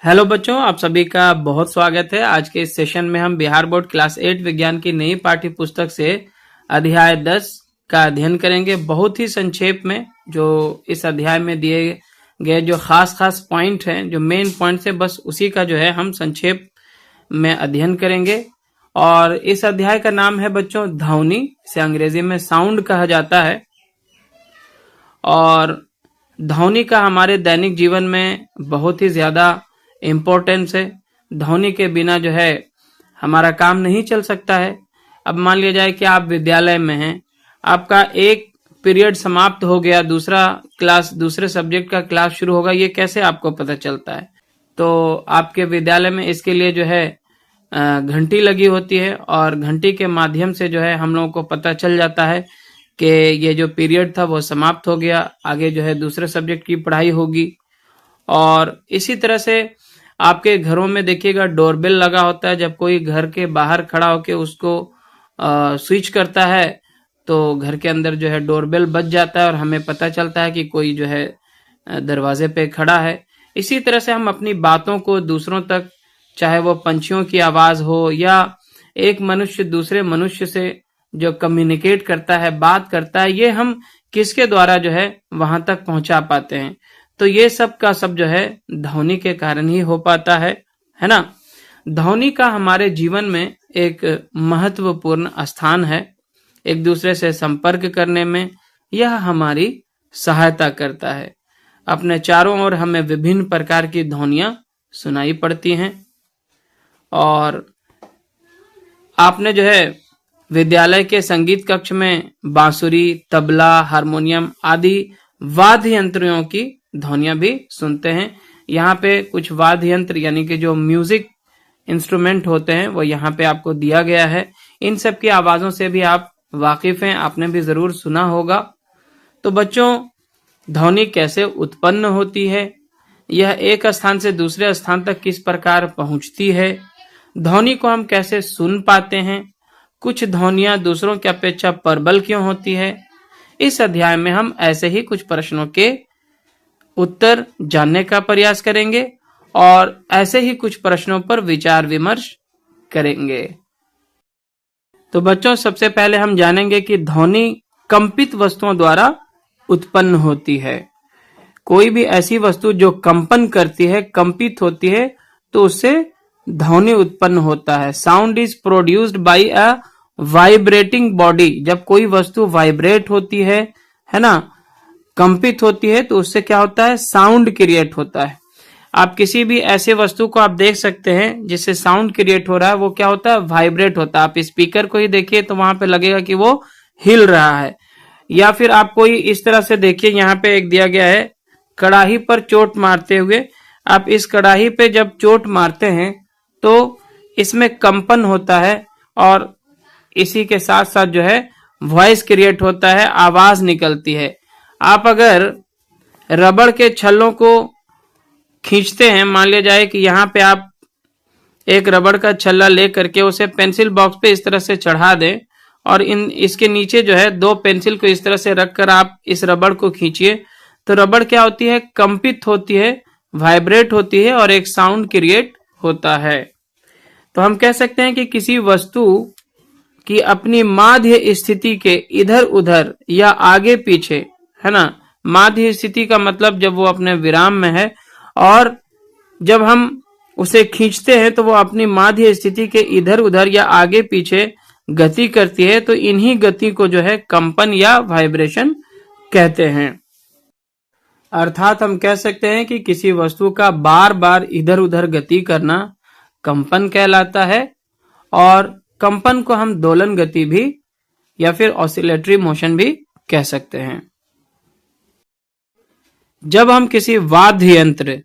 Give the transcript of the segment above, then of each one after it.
Hello बच्चों, आप सभी का बहुत स्वागत है। आज के इस सेशन में हम बिहार बोर्ड क्लास 8 विज्ञान की नई पाठ्य पुस्तक से अध्याय 10 का अध्ययन करेंगे। बहुत ही संक्षेप में जो इस अध्याय में दिए गए जो खास पॉइंट हैं, जो मेन पॉइंट है, बस उसी का जो है हम संक्षेप में अध्ययन करेंगे। और इस अध्याय का नाम है बच्चों ध्वनि, इसे अंग्रेजी में साउंड कहा जाता है। और ध्वनि का हमारे दैनिक जीवन में बहुत ही ज्यादा इम्पोर्टेंस है। ध्वनि के बिना जो है हमारा काम नहीं चल सकता है। अब मान लिया जाए कि आप विद्यालय में हैं, आपका एक पीरियड समाप्त हो गया, दूसरे सब्जेक्ट का क्लास शुरू होगा, ये कैसे आपको पता चलता है? तो आपके विद्यालय में इसके लिए जो है घंटी लगी होती है और घंटी के माध्यम से जो है हम लोगों को पता चल जाता है कि ये जो पीरियड था वो समाप्त हो गया, आगे जो है दूसरे सब्जेक्ट की पढ़ाई होगी। और इसी तरह से आपके घरों में देखिएगा डोरबेल लगा होता है। जब कोई घर के बाहर खड़ा होकर उसको स्विच करता है तो घर के अंदर जो है डोरबेल बज जाता है और हमें पता चलता है कि कोई जो है दरवाजे पे खड़ा है। इसी तरह से हम अपनी बातों को दूसरों तक, चाहे वो पंछियों की आवाज हो या एक मनुष्य दूसरे मनुष्य से जो कम्युनिकेट करता है, बात करता है, ये हम किसके द्वारा जो है वहां तक पहुंचा पाते हैं। तो ये सब का सब जो है ध्वनि के कारण ही हो पाता है ना। ध्वनि का हमारे जीवन में एक महत्वपूर्ण स्थान है। एक दूसरे से संपर्क करने में यह हमारी सहायता करता है। अपने चारों ओर हमें विभिन्न प्रकार की ध्वनियां सुनाई पड़ती हैं। और आपने जो है विद्यालय के संगीत कक्ष में बांसुरी, तबला, हारमोनियम आदि वाद्य यंत्रों की ध्वनियां भी सुनते हैं। यहाँ पे कुछ वाद्य यंत्र यानी कि जो म्यूजिक इंस्ट्रूमेंट होते हैं वो यहाँ पे आपको दिया गया है। इन सब की आवाजों से भी आप वाकिफ हैं, आपने भी जरूर सुना होगा। तो बच्चों, ध्वनि कैसे उत्पन्न होती है, यह एक स्थान से दूसरे स्थान तक किस प्रकार पहुंचती है, ध्वनि को हम कैसे सुन पाते हैं, कुछ ध्वनियां दूसरों की अपेक्षा प्रबल क्यों होती है, इस अध्याय में हम ऐसे ही कुछ प्रश्नों के उत्तर जानने का प्रयास करेंगे और ऐसे ही कुछ प्रश्नों पर विचार विमर्श करेंगे। तो बच्चों, सबसे पहले हम जानेंगे कि ध्वनि कंपित वस्तुओं द्वारा उत्पन्न होती है। कोई भी ऐसी वस्तु जो कंपन करती है, कंपित होती है, तो उससे ध्वनि उत्पन्न होता है। Sound is produced by a vibrating body. जब कोई वस्तु वाइब्रेट होती है ना, कंपित होती है, तो उससे क्या होता है, साउंड क्रिएट होता है। आप किसी भी ऐसे वस्तु को आप देख सकते हैं जिससे साउंड क्रिएट हो रहा है, वो क्या होता है, वाइब्रेट होता है। आप स्पीकर को ही देखिए तो वहां पे लगेगा कि वो हिल रहा है। या फिर आप कोई इस तरह से देखिए, यहाँ पे एक दिया गया है कड़ाही पर चोट मारते हुए। आप इस कड़ाही पे जब चोट मारते हैं तो इसमें कंपन होता है और इसी के साथ साथ जो है वॉइस क्रिएट होता है, आवाज निकलती है। आप अगर रबड़ के छल्लों को खींचते हैं, मान लिया जाए कि यहाँ पे आप एक रबड़ का छल्ला ले करके उसे पेंसिल बॉक्स पे इस तरह से चढ़ा दें और इसके नीचे जो है दो पेंसिल को इस तरह से रखकर आप इस रबड़ को खींचिए, तो रबड़ क्या होती है, कंपित होती है, वाइब्रेट होती है और एक साउंड क्रिएट होता है। तो हम कह सकते हैं कि किसी वस्तु की अपनी माध्य स्थिति के इधर उधर या आगे पीछे, है ना, माध्य स्थिति का मतलब जब वो अपने विराम में है और जब हम उसे खींचते हैं तो वो अपनी माध्य स्थिति के इधर उधर या आगे पीछे गति करती है, तो इन्हीं गति को जो है कंपन या वाइब्रेशन कहते हैं। अर्थात हम कह सकते हैं कि किसी वस्तु का बार बार इधर उधर गति करना कंपन कहलाता है और कंपन को हम दोलन गति भी या फिर ऑसिलेटरी मोशन भी कह सकते हैं। जब हम किसी वाद्य यंत्र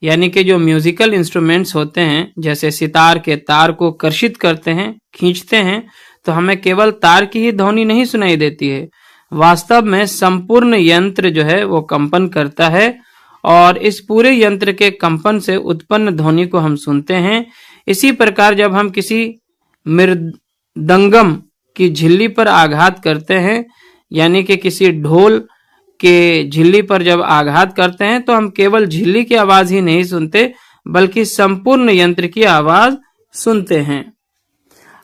यानी कि जो म्यूजिकल इंस्ट्रूमेंट्स होते हैं, जैसे सितार के तार को कर्षित करते हैं, खींचते हैं, तो हमें केवल तार की ही ध्वनि नहीं सुनाई देती है। वास्तव में संपूर्ण यंत्र जो है वो कंपन करता है और इस पूरे यंत्र के कंपन से उत्पन्न ध्वनि को हम सुनते हैं। इसी प्रकार जब हम किसी मृदंगम की झिल्ली पर आघात करते हैं, यानी कि किसी ढोल के झिल्ली पर जब आघात करते हैं, तो हम केवल झिल्ली की आवाज ही नहीं सुनते बल्कि संपूर्ण यंत्र की आवाज सुनते हैं।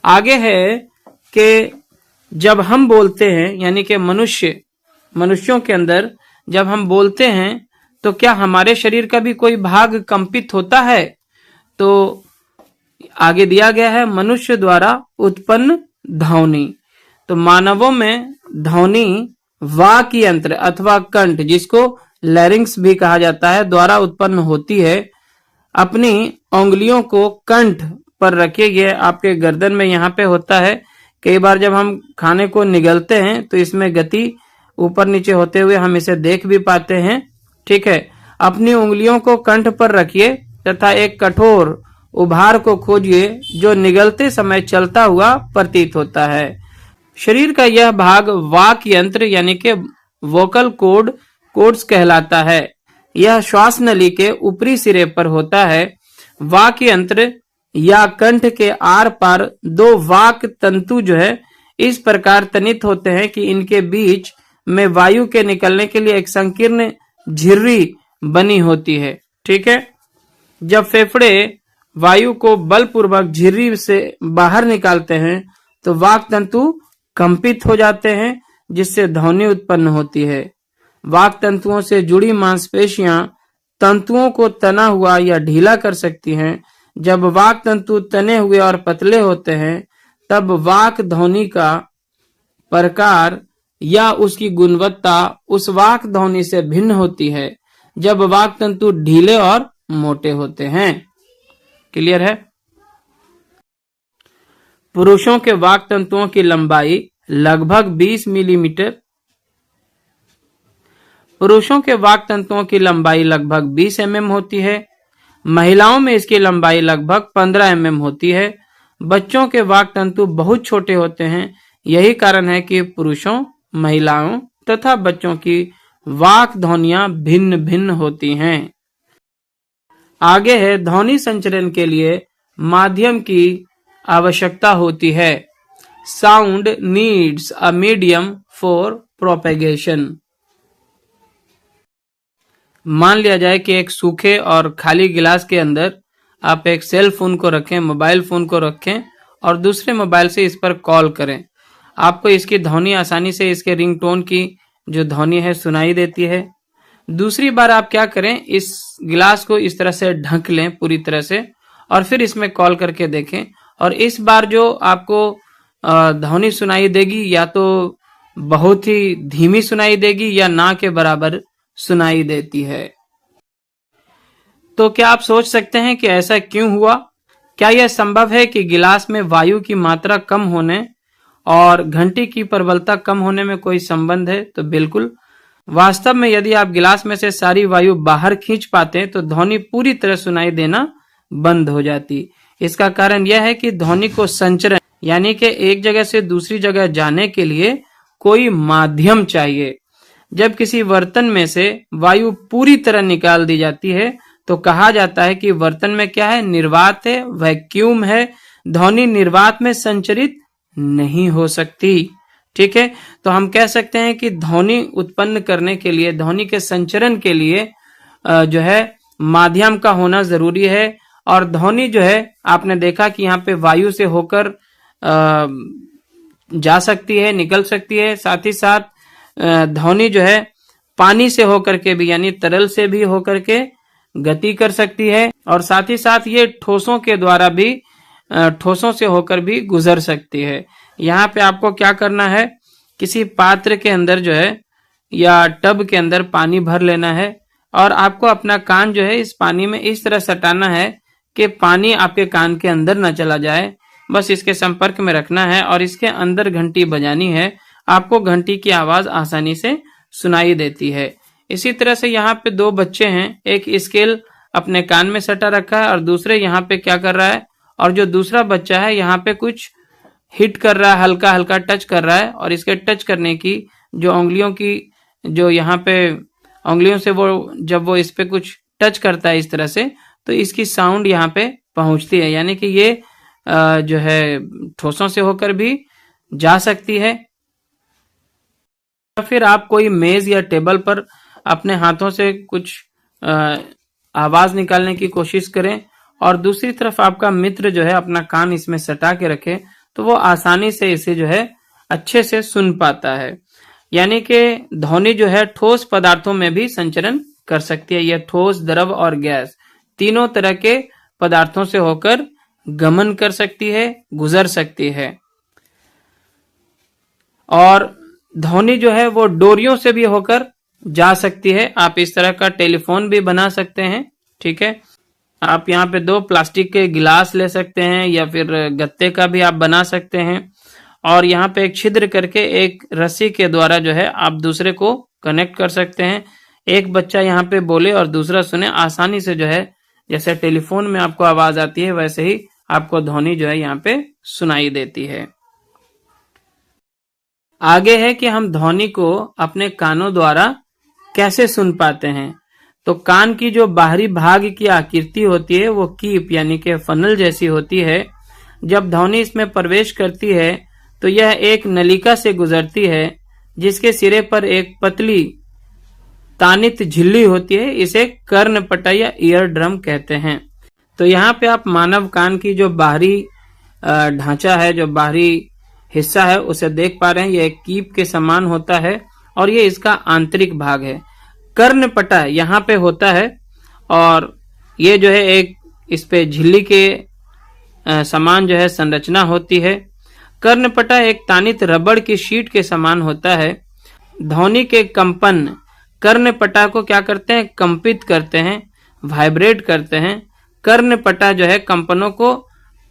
आगे है कि जब हम बोलते हैं, यानी कि मनुष्यों के अंदर जब हम बोलते हैं तो क्या हमारे शरीर का भी कोई भाग कंपित होता है? तो आगे दिया गया है मनुष्य द्वारा उत्पन्न ध्वनि। तो मानवों में ध्वनि वाक यंत्र अथवा कंठ, जिसको लैरिंक्स भी कहा जाता है, द्वारा उत्पन्न होती है। अपनी उंगलियों को कंठ पर रखे, ये आपके गर्दन में यहाँ पे होता है। कई बार जब हम खाने को निगलते हैं तो इसमें गति ऊपर नीचे होते हुए हम इसे देख भी पाते हैं। ठीक है, अपनी उंगलियों को कंठ पर रखिए तथा एक कठोर उभार को खोजिए जो निगलते समय चलता हुआ प्रतीत होता है। शरीर का यह भाग वाक यंत्र यानी कि वोकल कोड्स कहलाता है। यह श्वास नली के ऊपरी सिरे पर होता है। वाक यंत्र या कंठ के आर पार दो वाक तंतु जो है इस प्रकार तनित होते हैं कि इनके बीच में वायु के निकलने के लिए एक संकीर्ण झिर्री बनी होती है। ठीक है, जब फेफड़े वायु को बलपूर्वक झिर्री से बाहर निकालते हैं तो वाक तंतु कंपित हो जाते हैं, जिससे ध्वनि उत्पन्न होती है। वाक तंतुओं से जुड़ी मांसपेशियां तंतुओं को तना हुआ या ढीला कर सकती हैं। जब वाक तंतु तने हुए और पतले होते हैं तब वाक ध्वनि का प्रकार या उसकी गुणवत्ता उस वाक ध्वनि से भिन्न होती है जब वाक तंतु ढीले और मोटे होते हैं। क्लियर है? पुरुषों के वाक तंतुओं की लंबाई लगभग 20 मिलीमीटर। पुरुषों के वाक तंतुओं की लंबाई लगभग 20 mm होती है। महिलाओं में इसकी लंबाई लगभग 15 mm होती है। बच्चों के वाक तंतु बहुत छोटे होते हैं। यही कारण है कि पुरुषों, महिलाओं तथा बच्चों की वाक ध्वनियां भिन्न भिन्न होती हैं। आगे है ध्वनि संचरण के लिए माध्यम की आवश्यकता होती है। Sound needs a medium for propagation. मान लिया जाए कि एक सूखे और खाली गिलास के अंदर आप एक सेल फोन को रखें, मोबाइल फोन को रखें और दूसरे मोबाइल से इस पर कॉल करें। आपको इसकी ध्वनि आसानी से इसके रिंगटोन की जो ध्वनि है सुनाई देती है। दूसरी बार आप क्या करें, इस गिलास को इस तरह से ढक लें पूरी तरह से और फिर इसमें कॉल करके देखें, और इस बार जो आपको ध्वनि सुनाई देगी या तो बहुत ही धीमी सुनाई देगी या ना के बराबर सुनाई देती है। तो क्या आप सोच सकते हैं कि ऐसा क्यों हुआ? क्या यह संभव है कि गिलास में वायु की मात्रा कम होने और घंटी की प्रबलता कम होने में कोई संबंध है? तो बिल्कुल। वास्तव में यदि आप गिलास में से सारी वायु बाहर खींच पाते तो ध्वनि पूरी तरह सुनाई देना बंद हो जाती। इसका कारण यह है कि ध्वनि को संचरण यानी कि एक जगह से दूसरी जगह जाने के लिए कोई माध्यम चाहिए। जब किसी बर्तन में से वायु पूरी तरह निकाल दी जाती है तो कहा जाता है कि बर्तन में क्या है, निर्वात है, वैक्यूम है। ध्वनि निर्वात में संचरित नहीं हो सकती। ठीक है, तो हम कह सकते हैं कि ध्वनि उत्पन्न करने के लिए, ध्वनि के संचरण के लिए जो है माध्यम का होना जरूरी है। और ध्वनि जो है आपने देखा कि यहाँ पे वायु से होकर जा सकती है, निकल सकती है। साथ ही साथ ध्वनि जो है पानी से होकर के भी यानी तरल से भी होकर के गति कर सकती है, और साथ ही साथ ये ठोसों के द्वारा भी, ठोसों से होकर भी गुजर सकती है। यहाँ पे आपको क्या करना है, किसी पात्र के अंदर जो है या टब के अंदर पानी भर लेना है और आपको अपना कान जो है इस पानी में इस तरह सटाना है कि पानी आपके कान के अंदर न चला जाए। बस इसके संपर्क में रखना है और इसके अंदर घंटी बजानी है। आपको घंटी की आवाज आसानी से सुनाई देती है। इसी तरह से यहाँ पे दो बच्चे हैं, एक स्केल अपने कान में सटा रखा है और दूसरे यहाँ पे क्या कर रहा है, और जो दूसरा बच्चा है यहाँ पे कुछ हिट कर रहा है, हल्का हल्का टच कर रहा है, और इसके टच करने की जो उंगलियों की जो यहाँ पे उंगलियों से वो जब वो इस पे कुछ टच करता है इस तरह से, तो इसकी साउंड यहाँ पे पहुंचती है। यानी कि ये जो है ठोसों से होकर भी जा सकती है। फिर आप कोई मेज या टेबल पर अपने हाथों से कुछ आवाज निकालने की कोशिश करें और दूसरी तरफ आपका मित्र जो है अपना कान इसमें सटा के रखे, तो वो आसानी से इसे जो है अच्छे से सुन पाता है। यानी कि ध्वनि जो है ठोस पदार्थों में भी संचरण कर सकती है। यह ठोस, द्रव और गैस तीनों तरह के पदार्थों से होकर गमन कर सकती है, गुजर सकती है। और ध्वनि जो है वो डोरियों से भी होकर जा सकती है। आप इस तरह का टेलीफोन भी बना सकते हैं। ठीक है, आप यहाँ पे 2 प्लास्टिक के गिलास ले सकते हैं या फिर गत्ते का भी आप बना सकते हैं, और यहाँ पे एक छिद्र करके एक रस्सी के द्वारा जो है आप दूसरे को कनेक्ट कर सकते हैं। एक बच्चा यहाँ पे बोले और दूसरा सुने, आसानी से जो है जैसे टेलीफोन में आपको आवाज आती है वैसे ही आपको ध्वनि जो है यहाँ पे सुनाई देती है। आगे है कि हम ध्वनि को अपने कानों द्वारा कैसे सुन पाते हैं। तो कान की जो बाहरी भाग की आकृति होती है वो कीप यानी कि फनल जैसी होती है। जब ध्वनि इसमें प्रवेश करती है तो यह एक नलिका से गुजरती है जिसके सिरे पर एक पतली तानित झिल्ली होती है। इसे कर्णपटा या ईयर ड्रम कहते हैं। तो यहाँ पे आप मानव कान की जो बाहरी ढांचा है, जो बाहरी हिस्सा है, उसे देख पा रहे हैं। यह एक कीप के समान होता है और ये इसका आंतरिक भाग है। कर्णपटा यहाँ पे होता है और ये जो है एक इस पे झिल्ली के समान जो है संरचना होती है। कर्णपटा एक तानित रबड़ की शीट के समान होता है। ध्वनि के कंपन कर्णपटा को क्या करते हैं, कंपित करते हैं, वाइब्रेट करते हैं। कर्णपटा जो है कंपनों को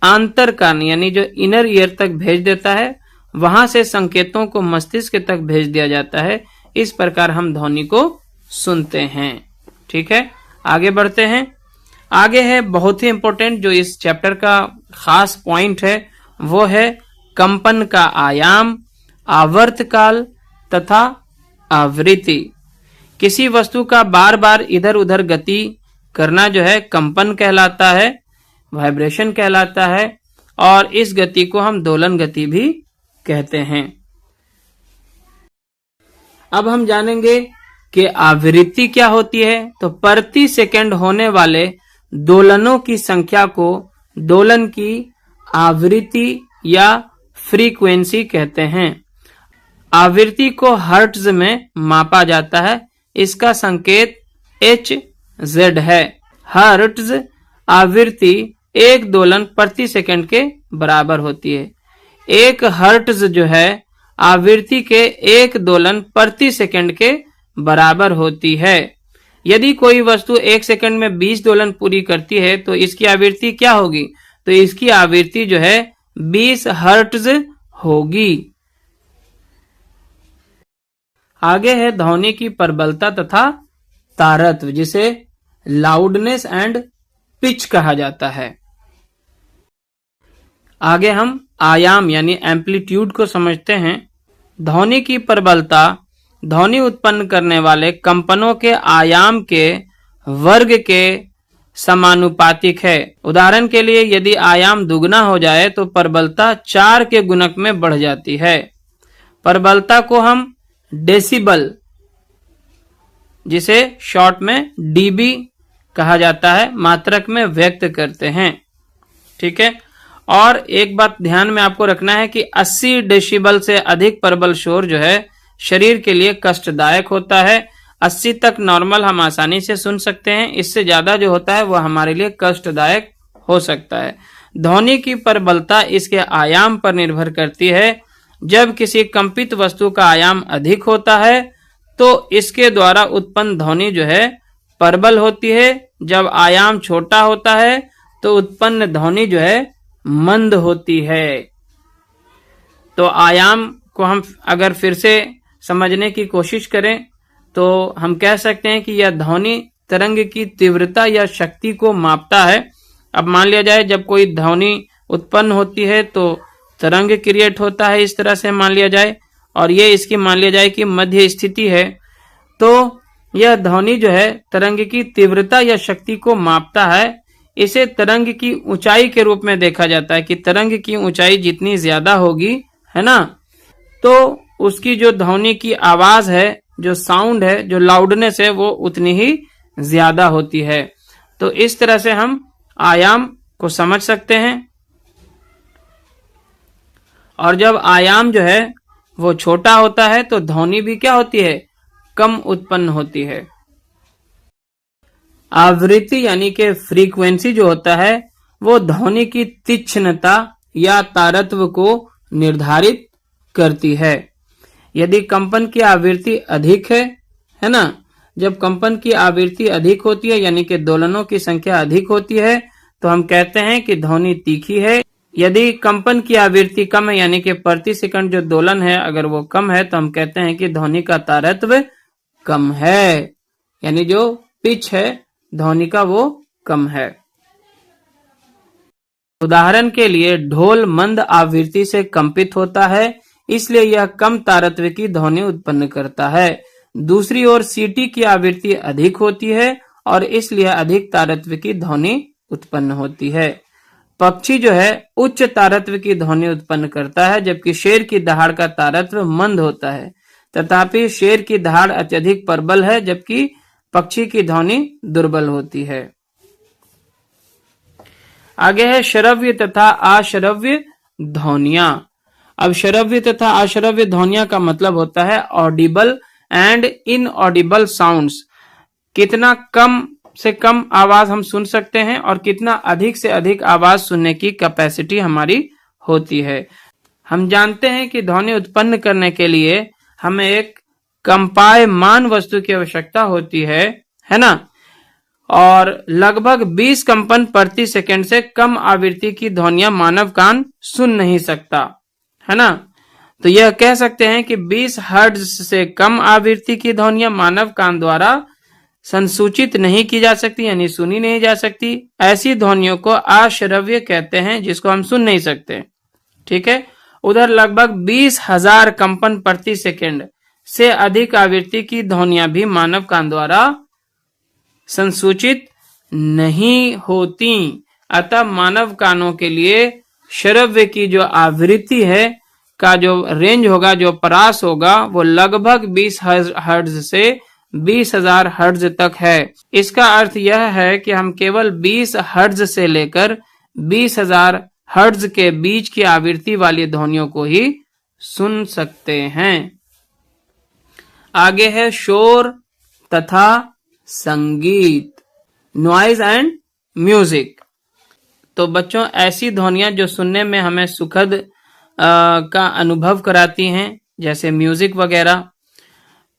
आंतर कान यानी जो इनर ईयर तक भेज देता है, वहां से संकेतों को मस्तिष्क तक भेज दिया जाता है। इस प्रकार हम ध्वनि को सुनते हैं। ठीक है, आगे बढ़ते हैं। आगे है बहुत ही इंपॉर्टेंट, जो इस चैप्टर का खास पॉइंट है, वो है कंपन का आयाम, आवर्तकाल तथा आवृत्ति। किसी वस्तु का बार बार इधर उधर गति करना जो है कंपन कहलाता है, वाइब्रेशन कहलाता है, और इस गति को हम दोलन गति भी कहते हैं। अब हम जानेंगे कि आवृत्ति क्या होती है। तो प्रति सेकंड होने वाले दोलनों की संख्या को दोलन की आवृत्ति या फ्रीक्वेंसी कहते हैं। आवृत्ति को हर्ट्ज में मापा जाता है। इसका संकेत Hz है। हर्ट्ज आवृत्ति 1 दोलन प्रति सेकंड के बराबर होती है। 1 हर्ट्ज जो है आवृत्ति के 1 दोलन प्रति सेकंड के बराबर होती है। यदि कोई वस्तु 1 सेकंड में 20 दोलन पूरी करती है तो इसकी आवृत्ति क्या होगी? तो इसकी आवृत्ति जो है 20 हर्ट्ज होगी। आगे है ध्वनि की प्रबलता तथा तारत्व, जिसे लाउडनेस एंड पिच कहा जाता है। आगे हम आयाम यानी एम्पलीट्यूड को समझते हैं। ध्वनि की प्रबलता ध्वनि उत्पन्न करने वाले कंपनों के आयाम के वर्ग के समानुपातिक है। उदाहरण के लिए यदि आयाम दुगना हो जाए तो प्रबलता 4 के गुणक में बढ़ जाती है। प्रबलता को हम डेसिबल, जिसे शॉर्ट में डीबी कहा जाता है, मात्रक में व्यक्त करते हैं। ठीक है, और एक बात ध्यान में आपको रखना है कि 80 डेसिबल से अधिक प्रबल शोर जो है शरीर के लिए कष्टदायक होता है। 80 तक नॉर्मल हम आसानी से सुन सकते हैं, इससे ज्यादा जो होता है वह हमारे लिए कष्टदायक हो सकता है। ध्वनि की प्रबलता इसके आयाम पर निर्भर करती है। जब किसी कंपित वस्तु का आयाम अधिक होता है तो इसके द्वारा उत्पन्न ध्वनि जो है प्रबल होती है। जब आयाम छोटा होता है तो उत्पन्न ध्वनि जो है मंद होती है। तो आयाम को हम अगर फिर से समझने की कोशिश करें तो हम कह सकते हैं कि यह ध्वनि तरंग की तीव्रता या शक्ति को मापता है। अब मान लिया जाए जब कोई ध्वनि उत्पन्न होती है तो तरंग क्रिएट होता है, इस तरह से मान लिया जाए, और ये इसकी मान लिया जाए कि मध्य स्थिति है। तो यह ध्वनि जो है तरंग की तीव्रता या शक्ति को मापता है। इसे तरंग की ऊंचाई के रूप में देखा जाता है कि तरंग की ऊंचाई जितनी ज्यादा होगी, है ना, तो उसकी जो ध्वनि की आवाज है, जो साउंड है, जो लाउडनेस है, वो उतनी ही ज्यादा होती है। तो इस तरह से हम आयाम को समझ सकते हैं। और जब आयाम जो है वो छोटा होता है तो ध्वनि भी क्या होती है, कम उत्पन्न होती है। आवृत्ति यानी कि फ्रीक्वेंसी जो होता है वो ध्वनि की तीक्ष्णता या तारत्व को निर्धारित करती है। यदि कंपन की आवृत्ति अधिक है ना, जब कंपन की आवृत्ति अधिक होती है यानी कि दोलनों की संख्या अधिक होती है तो हम कहते हैं कि ध्वनि तीखी है। यदि कंपन की आवृत्ति कम है यानी कि प्रति सेकंड जो दोलन है अगर वो कम है तो हम कहते हैं कि ध्वनि का तारत्व कम है, यानी जो पिच है ध्वनि का वो कम है। उदाहरण के लिए ढोल मंद आवृत्ति से कंपित होता है इसलिए यह कम तारत्व की ध्वनि उत्पन्न करता है। दूसरी ओर सीटी की आवृत्ति अधिक होती है और इसलिए अधिक तारत्व की ध्वनि उत्पन्न होती है। पक्षी जो है उच्च तारत्व की ध्वनि उत्पन्न करता है जबकि शेर की दहाड़ का तारत्व मंद होता है। तथापि शेर की दहाड़ अत्यधिक प्रबल है जबकि पक्षी की ध्वनि दुर्बल होती है। आगे है श्रव्य तथा अश्रव्य ध्वनियां। अब श्रव्य तथा अश्रव्य ध्वनियां का मतलब होता है ऑडिबल एंड इनऑडिबल साउंड्स। कितना कम से कम आवाज हम सुन सकते हैं और कितना अधिक से अधिक आवाज सुनने की कैपेसिटी हमारी होती है। हम जानते हैं कि ध्वनि उत्पन्न करने के लिए हमें एक कंपायमान वस्तु की आवश्यकता होती है ना, और लगभग 20 कंपन प्रति सेकंड से कम आवृत्ति की ध्वनियां मानव कान सुन नहीं सकता, है ना। तो यह कह सकते हैं कि 20 हर्ट्ज से कम आवृत्ति की ध्वनियां मानव कान द्वारा संसूचित नहीं की जा सकती यानी सुनी नहीं जा सकती। ऐसी ध्वनियों को अश्रव्य कहते हैं जिसको हम सुन नहीं सकते, ठीक है। उधर लगभग 20,000 कंपन प्रति सेकंड से अधिक आवृत्ति की ध्वनियां भी मानव कान द्वारा संसूचित नहीं होती। अतः मानव कानों के लिए श्रव्य की जो आवृत्ति है का जो रेंज होगा, जो परास होगा, वो लगभग 20 हर्ट्ज से 20,000 हर्ट्ज तक है। इसका अर्थ यह है कि हम केवल 20 हर्ट्ज से लेकर 20,000 हर्ट्ज के बीच की आवृत्ति वाली ध्वनियों को ही सुन सकते हैं। आगे है शोर तथा संगीत, नॉइज एंड म्यूजिक। तो बच्चों ऐसी ध्वनियां जो सुनने में हमें सुखद का अनुभव कराती हैं जैसे म्यूजिक वगैरह,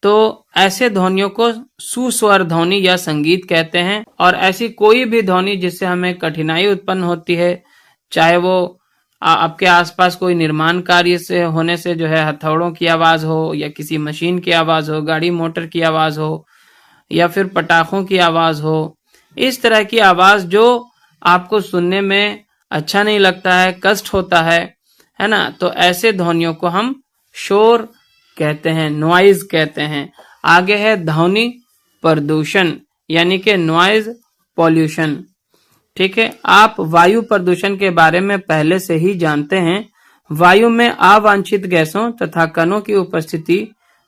तो ऐसे ध्वनियों को सुस्वर ध्वनि या संगीत कहते हैं। और ऐसी कोई भी ध्वनि जिससे हमें कठिनाई उत्पन्न होती है, चाहे वो आपके आसपास कोई निर्माण कार्य से होने से जो है हथौड़ों की आवाज हो या किसी मशीन की आवाज हो, गाड़ी मोटर की आवाज हो या फिर पटाखों की आवाज हो, इस तरह की आवाज जो आपको सुनने में अच्छा नहीं लगता है, कष्ट होता है ना, तो ऐसे ध्वनियों को हम शोर कहते हैं, नॉइज कहते हैं। आगे है ध्वनि प्रदूषण यानी कि नॉइज पॉल्यूशन, ठीक है। आप वायु प्रदूषण के बारे में पहले से ही जानते हैं। वायु में अवांछित गैसों तथा कणों की उपस्थिति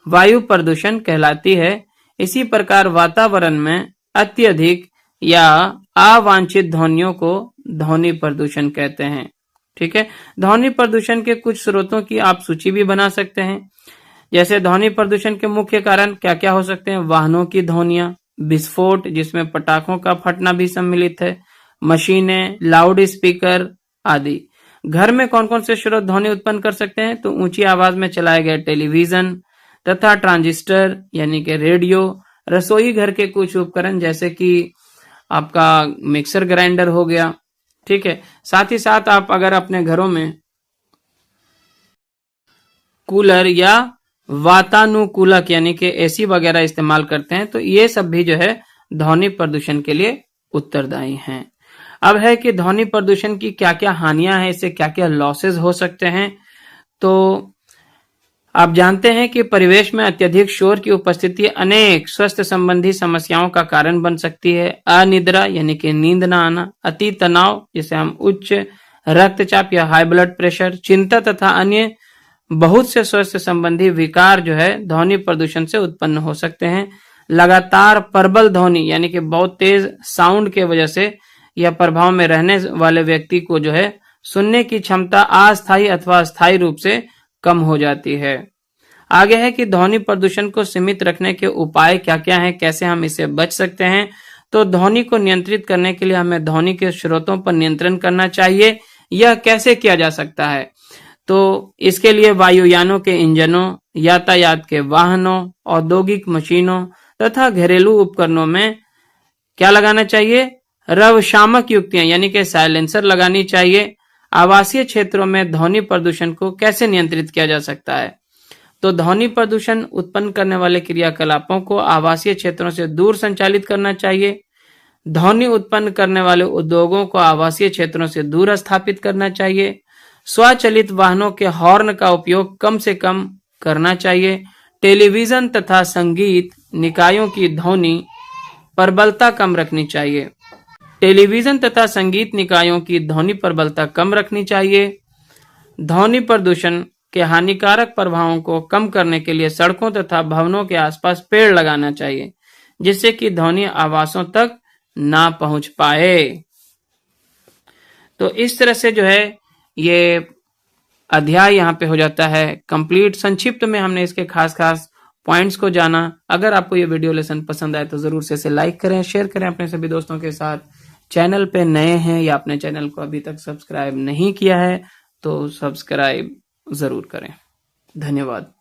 वायु प्रदूषण कहलाती है। इसी प्रकार वातावरण में अत्यधिक या अवांछित ध्वनियों को ध्वनि प्रदूषण कहते हैं, ठीक है। ध्वनि प्रदूषण के कुछ स्रोतों की आप सूची भी बना सकते हैं। जैसे ध्वनि प्रदूषण के मुख्य कारण क्या क्या हो सकते हैं? वाहनों की ध्वनियां, विस्फोट जिसमें पटाखों का फटना भी सम्मिलित है, मशीनें, लाउड स्पीकर आदि। घर में कौन कौन से स्रोत ध्वनि उत्पन्न कर सकते हैं? तो ऊंची आवाज में चलाए गए टेलीविजन तथा ट्रांजिस्टर यानी कि रेडियो, रसोई घर के कुछ उपकरण जैसे कि आपका मिक्सर ग्राइंडर हो गया, ठीक है। साथ ही साथ आप अगर अपने घरों में कूलर या वातानुकूलक यानी कि एसी वगैरह इस्तेमाल करते हैं तो ये सब भी जो है ध्वनि प्रदूषण के लिए उत्तरदायी हैं। अब है कि ध्वनि प्रदूषण की क्या क्या हानियां हैं, इससे क्या क्या लॉसेस हो सकते हैं। तो आप जानते हैं कि परिवेश में अत्यधिक शोर की उपस्थिति अनेक स्वास्थ्य संबंधी समस्याओं का कारण बन सकती है। अनिद्रा यानी कि नींद न आना, अति तनाव जिसे हम उच्च रक्तचाप या हाई ब्लड प्रेशर, चिंता तथा अन्य बहुत से स्वास्थ्य संबंधी विकार जो है ध्वनि प्रदूषण से उत्पन्न हो सकते हैं। लगातार प्रबल ध्वनि यानी कि बहुत तेज साउंड के वजह से या प्रभाव में रहने वाले व्यक्ति को जो है सुनने की क्षमता अस्थायी अथवा स्थायी रूप से कम हो जाती है। आगे है कि ध्वनि प्रदूषण को सीमित रखने के उपाय क्या क्या हैं, कैसे हम इससे बच सकते हैं। तो ध्वनि को नियंत्रित करने के लिए हमें ध्वनि के स्रोतों पर नियंत्रण करना चाहिए। यह कैसे किया जा सकता है? तो इसके लिए वायुयानों के इंजनों, यातायात के वाहनों, औद्योगिक मशीनों तथा घरेलू उपकरणों में क्या लगाना चाहिए? रवशामक युक्तियां यानी कि साइलेंसर लगानी चाहिए। आवासीय क्षेत्रों में ध्वनि प्रदूषण को कैसे नियंत्रित किया जा सकता है? तो ध्वनि प्रदूषण उत्पन्न करने वाले क्रियाकलापों को आवासीय क्षेत्रों से दूर संचालित करना चाहिए। ध्वनि उत्पन्न करने वाले उद्योगों को आवासीय क्षेत्रों से दूर स्थापित करना चाहिए। स्वचालित वाहनों के हॉर्न का उपयोग कम से कम करना चाहिए। टेलीविजन तथा संगीत निकायों की ध्वनि प्रबलता कम रखनी चाहिए। टेलीविजन तथा संगीत निकायों की ध्वनि प्रबलता कम रखनी चाहिए। ध्वनि प्रदूषण के हानिकारक प्रभावों को कम करने के लिए सड़कों तथा भवनों के आसपास पेड़ लगाना चाहिए, जिससे कि ध्वनि आवासों तक ना पहुंच पाए। तो इस तरह से जो है ये अध्याय यहाँ पे हो जाता है कंप्लीट। संक्षिप्त में हमने इसके खास खास पॉइंट्स को जाना। अगर आपको ये वीडियो लेसन पसंद आए तो जरूर से इसे लाइक करें, शेयर करें अपने सभी दोस्तों के साथ। चैनल पे नए हैं या अपने चैनल को अभी तक सब्सक्राइब नहीं किया है तो सब्सक्राइब जरूर करें। धन्यवाद।